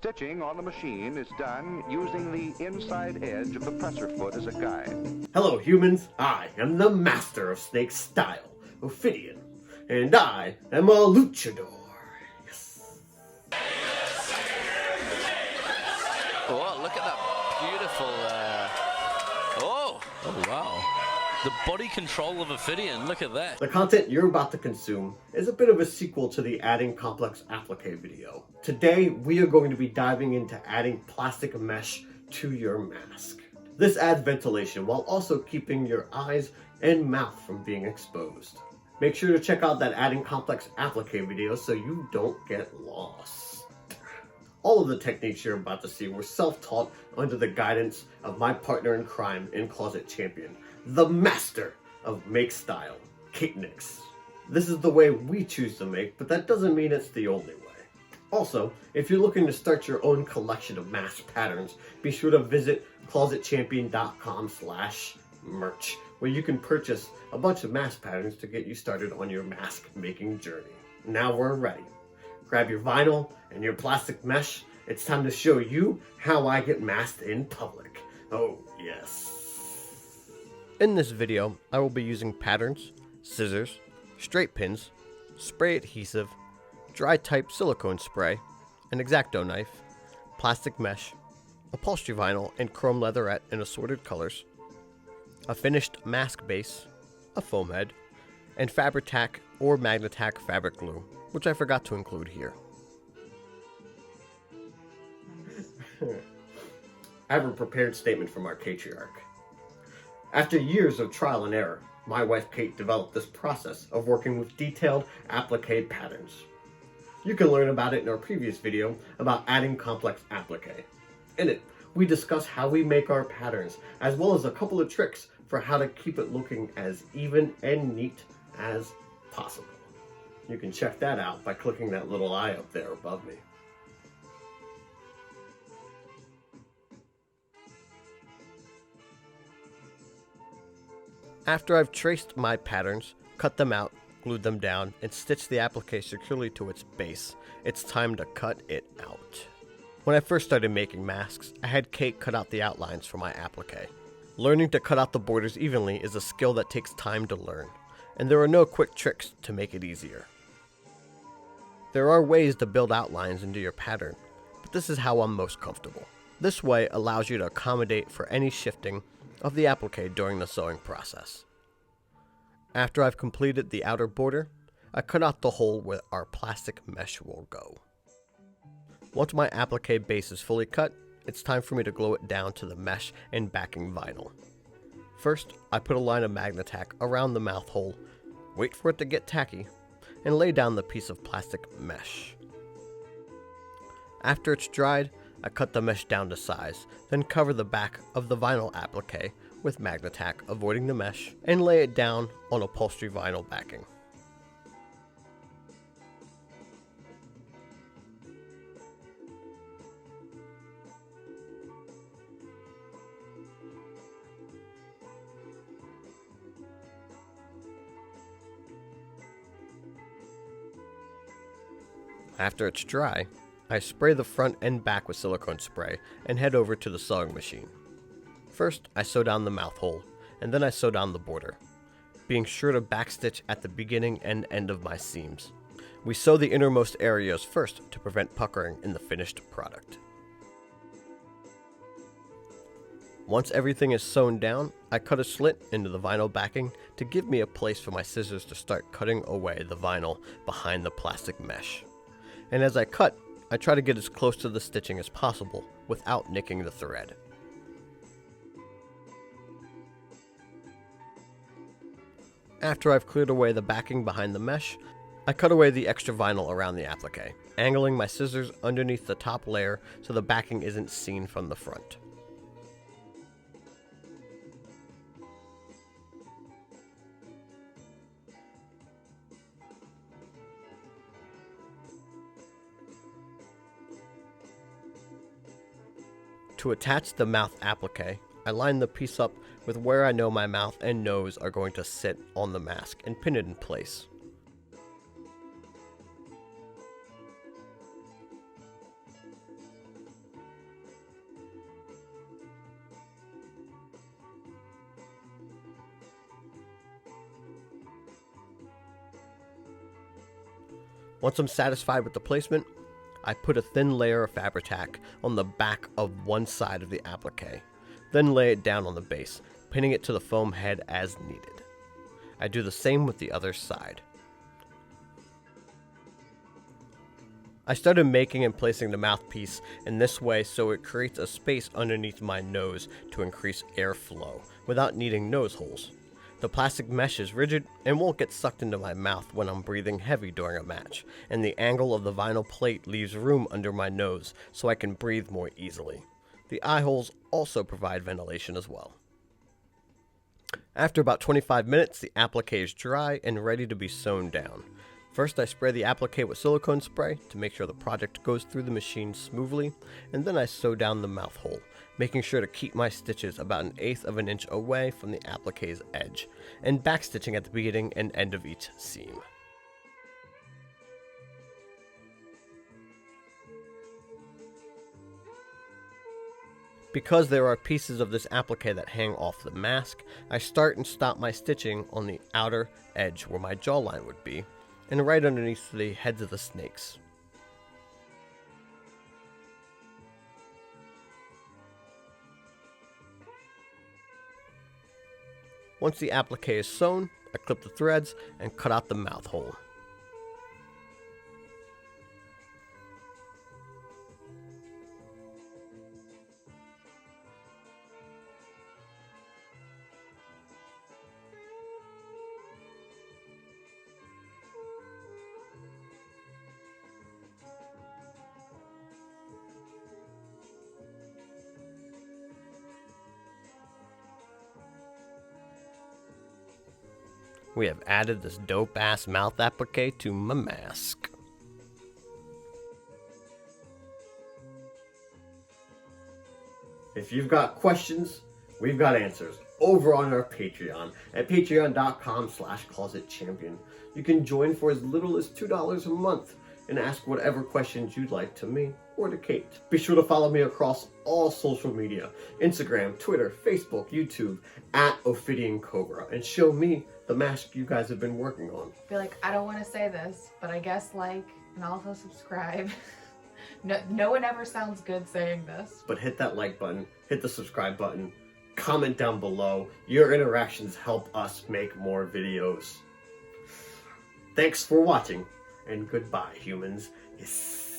Stitching on the machine is done using the inside edge of the presser foot as a guide. Hello humans, I am the master of snake style, Ophidian, and I am a luchador. Yes. Oh, look at that beautiful, oh wow. The body control of Ophidian, look at that. The content you're about to consume is a bit of a sequel to the adding complex applique video. Today, we are going to be diving into adding plastic mesh to your mask. This adds ventilation while also keeping your eyes and mouth from being exposed. Make sure to check out that adding complex applique video so you don't get lost. All of the techniques you're about to see were self-taught under the guidance of my partner in crime and closet champion, the master of make style, Kate Nix. This is the way we choose to make, but that doesn't mean it's the only way. Also, if you're looking to start your own collection of mask patterns, be sure to visit closetchampion.com/merch, where you can purchase a bunch of mask patterns to get you started on your mask making journey. Now we're ready. Grab your vinyl and your plastic mesh. It's time to show you how I get masked in public. Oh yes. In this video, I will be using patterns, scissors, straight pins, spray adhesive, dry type silicone spray, an X-Acto knife, plastic mesh, upholstery vinyl and chrome leatherette in assorted colors, a finished mask base, a foam head, and Fabri-Tac or Magnatac fabric glue, which I forgot to include here. I have a prepared statement from our patriarch. After years of trial and error, my wife Kate developed this process of working with detailed applique patterns. You can learn about it in our previous video about adding complex applique. In it, we discuss how we make our patterns, as well as a couple of tricks for how to keep it looking as even and neat as possible. You can check that out by clicking that little eye up there above me. After I've traced my patterns, cut them out, glued them down, and stitched the applique securely to its base, it's time to cut it out. When I first started making masks, I had Kate cut out the outlines for my applique. Learning to cut out the borders evenly is a skill that takes time to learn, and there are no quick tricks to make it easier. There are ways to build outlines into your pattern, but this is how I'm most comfortable. This way allows you to accommodate for any shifting of the applique during the sewing process. After I've completed the outer border, I cut out the hole where our plastic mesh will go. Once my applique base is fully cut, it's time for me to glue it down to the mesh and backing vinyl. First, I put a line of Magnatac around the mouth hole, wait for it to get tacky, and lay down the piece of plastic mesh. After it's dried, I cut the mesh down to size, then cover the back of the vinyl applique with Magnatac, avoiding the mesh, and lay it down on upholstery vinyl backing. After it's dry, I spray the front and back with silicone spray and head over to the sewing machine. First, I sew down the mouth hole, and then I sew down the border, being sure to backstitch at the beginning and end of my seams. We sew the innermost areas first to prevent puckering in the finished product. Once everything is sewn down, I cut a slit into the vinyl backing to give me a place for my scissors to start cutting away the vinyl behind the plastic mesh. And as I cut, I try to get as close to the stitching as possible without nicking the thread. After I've cleared away the backing behind the mesh, I cut away the extra vinyl around the applique, angling my scissors underneath the top layer so the backing isn't seen from the front. To attach the mouth applique, I line the piece up with where I know my mouth and nose are going to sit on the mask and pin it in place. Once I'm satisfied with the placement, I put a thin layer of Fabri-Tac on the back of one side of the applique, then lay it down on the base, pinning it to the foam head as needed. I do the same with the other side. I started making and placing the mouthpiece in this way so it creates a space underneath my nose to increase airflow without needing nose holes. The plastic mesh is rigid and won't get sucked into my mouth when I'm breathing heavy during a match, and the angle of the vinyl plate leaves room under my nose so I can breathe more easily. The eye holes also provide ventilation as well. After about 25 minutes, the applique is dry and ready to be sewn down. First, I spray the applique with silicone spray to make sure the project goes through the machine smoothly, and then I sew down the mouth hole, making sure to keep my stitches about 1/8 of an inch away from the applique's edge, and backstitching at the beginning and end of each seam. Because there are pieces of this applique that hang off the mask, I start and stop my stitching on the outer edge where my jawline would be, and right underneath the heads of the snakes. Once the applique is sewn, I clip the threads and cut out the mouth hole. We have added this dope-ass mouth applique to my mask. If you've got questions, we've got answers over on our Patreon at patreon.com/closetchampion. You can join for as little as $2 a month and ask whatever questions you'd like to me or to Kate. Be sure to follow me across all social media, Instagram, Twitter, Facebook, YouTube, at Ophidian Cobra, and show me the mask you guys have been working on. I feel like I don't want to say this, but I guess like and also subscribe. No one ever sounds good saying this. But hit that like button, hit the subscribe button, comment down below. Your interactions help us make more videos. Thanks for watching, and goodbye, humans. Yes.